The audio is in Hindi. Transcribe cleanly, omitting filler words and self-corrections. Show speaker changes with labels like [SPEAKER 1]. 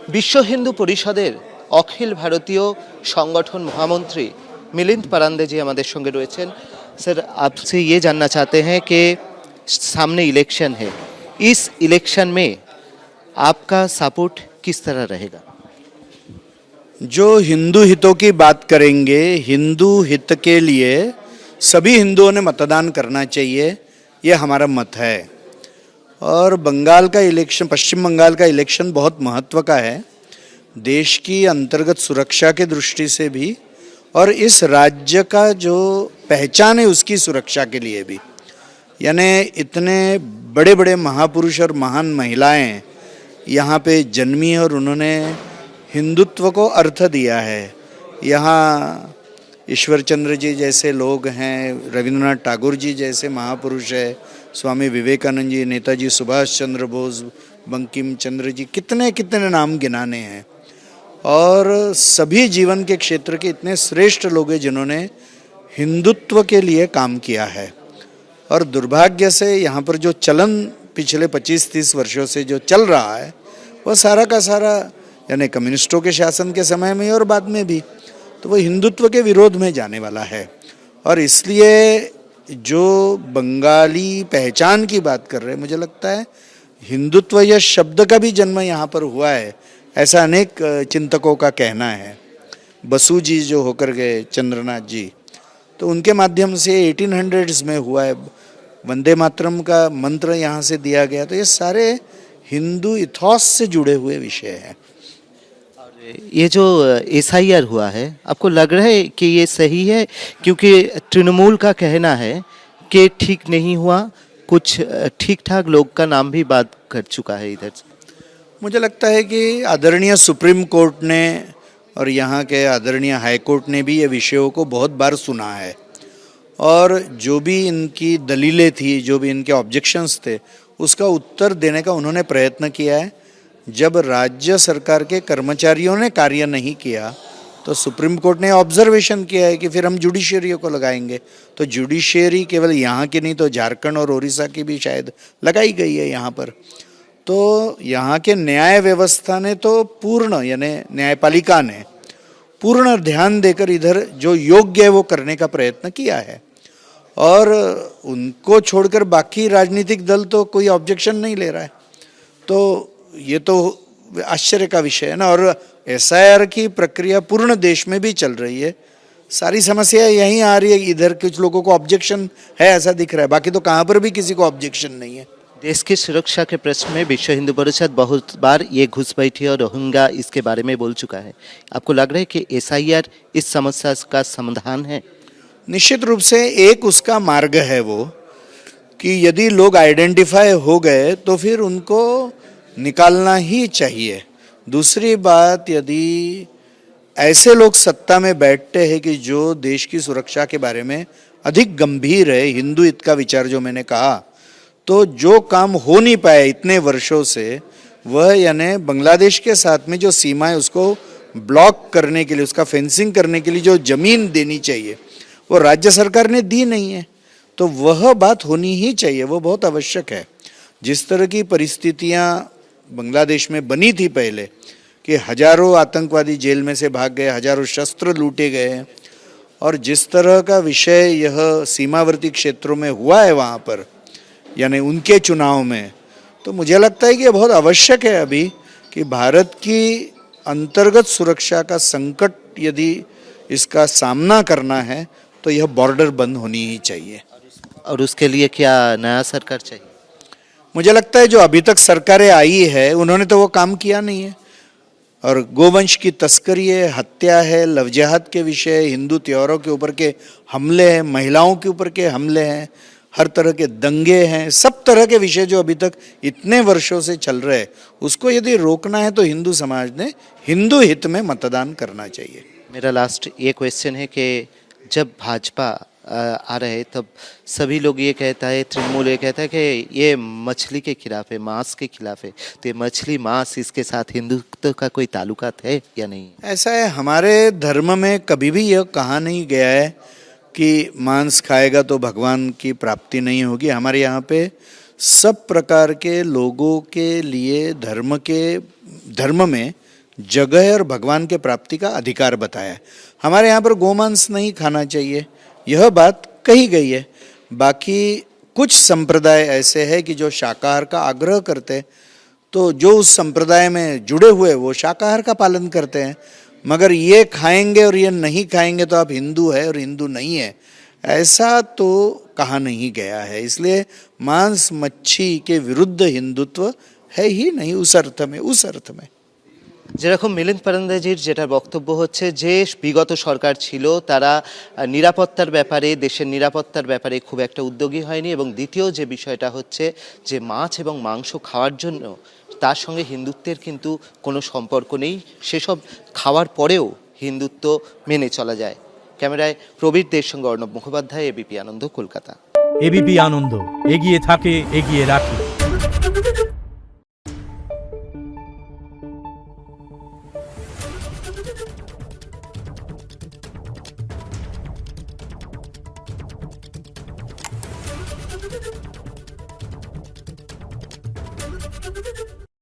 [SPEAKER 1] विश्व हिंदू परिषदेर अखिल भारतीय संगठन महामंत्री मिलिंद पारांदे जी हमारे संगे रয়েছেন। सर, आपसे ये जानना चाहते हैं कि सामने इलेक्शन है, इस इलेक्शन में आपका सपोर्ट किस तरह रहेगा?
[SPEAKER 2] जो हिंदू हितों की बात करेंगे, हिंदू हित के लिए सभी हिंदुओं ने मतदान करना चाहिए, ये हमारा मत है। और बंगाल का इलेक्शन, पश्चिम बंगाल का इलेक्शन बहुत महत्व का है, देश की अंतर्गत सुरक्षा के दृष्टि से भी और इस राज्य का जो पहचान है उसकी सुरक्षा के लिए भी। यानी इतने बड़े बड़े महापुरुष और महान महिलाएं यहाँ पे जन्मी और उन्होंने हिंदुत्व को अर्थ दिया है। यहाँ ईश्वर चंद्र जी जैसे लोग हैं, रविंद्रनाथ टैगोर जी जैसे महापुरुष है, स्वामी विवेकानंद जी, नेताजी सुभाष चंद्र बोस, बंकिम चंद्र जी, कितने कितने नाम गिनाने हैं। और सभी जीवन के क्षेत्र के इतने श्रेष्ठ लोग हैं जिन्होंने हिंदुत्व के लिए काम किया है। और दुर्भाग्य से यहाँ पर जो चलन पिछले 25-30 वर्षों से जो चल रहा है वह सारा का सारा, यानी कम्युनिस्टों के शासन के समय में और बाद में भी, तो वो हिंदुत्व के विरोध में जाने वाला है। और इसलिए जो बंगाली पहचान की बात कर रहे हैं, मुझे लगता है हिंदुत्व यह शब्द का भी जन्म यहाँ पर हुआ है, ऐसा अनेक चिंतकों का कहना है। बसु जी जो होकर गए, चंद्रनाथ जी, तो उनके माध्यम से 1800s में हुआ है। वंदे मातरम का मंत्र यहाँ से दिया गया। तो ये सारे हिंदू इथॉस से जुड़े हुए विषय हैं।
[SPEAKER 1] ये जो एसआईआर हुआ है, आपको लग रहा है कि ये सही है? क्योंकि तृणमूल का कहना है कि ठीक नहीं हुआ, कुछ ठीक ठाक लोग का नाम भी बात कर चुका है इधर से।
[SPEAKER 2] मुझे लगता है कि आदरणीय सुप्रीम कोर्ट ने और यहाँ के आदरणीय हाई कोर्ट ने भी ये विषयों को बहुत बार सुना है। और जो भी इनकी दलीलें थी, जो भी इनके ऑब्जेक्शंस थे, उसका उत्तर देने का उन्होंने प्रयत्न किया है। जब राज्य सरकार के कर्मचारियों ने कार्य नहीं किया तो सुप्रीम कोर्ट ने ऑब्जर्वेशन किया है कि फिर हम जुडिशियरी को लगाएंगे। तो जुडिशियरी केवल यहाँ की नहीं तो झारखंड और उड़ीसा की भी शायद लगाई गई है यहाँ पर। तो यहाँ के न्याय व्यवस्था ने तो पूर्ण, यानी न्यायपालिका ने पूर्ण ध्यान देकर इधर जो योग्य है वो करने का प्रयत्न किया है। और उनको छोड़कर बाकी राजनीतिक दल तो कोई ऑब्जेक्शन नहीं ले रहा है। तो ये तो आश्चर्य का विषय है ना। और एसआईआर की प्रक्रिया पूर्ण देश में भी चल रही है। सारी समस्या यहीं आ रही है, इधर कुछ लोगों को ऑब्जेक्शन है ऐसा दिख रहा है, बाकी तो कहाँ पर भी किसी को ऑब्जेक्शन नहीं है।
[SPEAKER 1] देश की सुरक्षा के प्रश्न में विश्व हिंदू परिषद बहुत बार ये घुसपैठी और रोहिंग्या इसके बारे में बोल चुका है। आपको लग रहा है कि एसआईआर इस समस्या का समाधान है?
[SPEAKER 2] निश्चित रूप से एक उसका मार्ग है वो, कि यदि लोग आइडेंटिफाई हो गए तो फिर उनको निकालना ही चाहिए। दूसरी बात, यदि ऐसे लोग सत्ता में बैठते हैं कि जो देश की सुरक्षा के बारे में अधिक गंभीर है, हिंदू हित का विचार जो मैंने कहा, तो जो काम हो नहीं पाया इतने वर्षों से, वह यानी बांग्लादेश के साथ में जो सीमा है उसको ब्लॉक करने के लिए, उसका फेंसिंग करने के लिए जो जमीन देनी चाहिए वो राज्य सरकार ने दी नहीं है। तो वह बात होनी ही चाहिए, वो बहुत आवश्यक है। जिस तरह की परिस्थितियां बांग्लादेश में बनी थी पहले, कि हजारों आतंकवादी जेल में से भाग गए, हजारों शस्त्र लूटे गए हैं, और जिस तरह का विषय यह सीमावर्ती क्षेत्रों में हुआ है वहाँ पर, यानी उनके चुनाव में, तो मुझे लगता है कि यह बहुत आवश्यक है अभी कि भारत की अंतर्गत सुरक्षा का संकट यदि इसका सामना करना है तो यह बॉर्डर बंद होनी ही चाहिए।
[SPEAKER 1] और उसके लिए क्या नया सरकार चाहिए?
[SPEAKER 2] मुझे लगता है जो अभी तक सरकारें आई है उन्होंने तो वो काम किया नहीं है। और गोवंश की तस्करी है, हत्या है, लव जिहाद के विषय, हिंदू त्योहारों के ऊपर के हमले हैं, महिलाओं के ऊपर के हमले हैं, हर तरह के दंगे हैं, सब तरह के विषय जो अभी तक इतने वर्षों से चल रहे हैं, उसको यदि रोकना है तो हिंदू समाज ने हिंदू हित में मतदान करना चाहिए।
[SPEAKER 1] मेरा लास्ट ये क्वेश्चन है कि जब भाजपा आ रहे तब सभी लोग ये कहता है, तृणमूल ये कहता है कि ये मछली के खिलाफ है, मांस के खिलाफ है। तो ये मछली मांस इसके साथ हिंदुत्व का कोई ताल्लुकात है या नहीं?
[SPEAKER 2] ऐसा है, हमारे धर्म में कभी भी यह कहा नहीं गया है कि मांस खाएगा तो भगवान की प्राप्ति नहीं होगी। हमारे यहाँ पे सब प्रकार के लोगों के लिए धर्म के धर्म में जगह और भगवान के प्राप्ति का अधिकार बताया है। हमारे यहाँ पर गोमांस नहीं खाना चाहिए, यह बात कही गई है। बाकी कुछ संप्रदाय ऐसे हैं कि जो शाकाहार का आग्रह करते हैं, तो जो उस संप्रदाय में जुड़े हुए वो शाकाहार का पालन करते हैं। मगर ये खाएंगे और ये नहीं खाएंगे तो आप हिंदू है और हिंदू नहीं है, ऐसा तो कहा नहीं गया है। इसलिए मांस मच्छी के विरुद्ध हिंदुत्व है ही नहीं उस अर्थ में।
[SPEAKER 1] যেরকম মিলিন্দ পারান্দেজির যেটা বক্তব্য হচ্ছে যে বিগত সরকার ছিল তারা নিরাপত্তার ব্যাপারে, দেশের নিরাপত্তার ব্যাপারে খুব একটা উদ্যোগী হয়নি, এবং দ্বিতীয় যে বিষয়টা হচ্ছে যে মাছ এবং মাংস খাওয়ার জন্য তার সঙ্গে হিন্দুত্বের কিন্তু কোনো সম্পর্ক নেই, সেসব খাওয়ার পরেও হিন্দুত্ব মেনে চলা যায়। ক্যামেরায় প্রবীর দের সঙ্গে অর্ণব মুখোপাধ্যায়, এবিপি আনন্দ, কলকাতা।
[SPEAKER 3] এবিপি আনন্দ, এগিয়ে থাকে, এগিয়ে রাখে।
[SPEAKER 4] Thank you.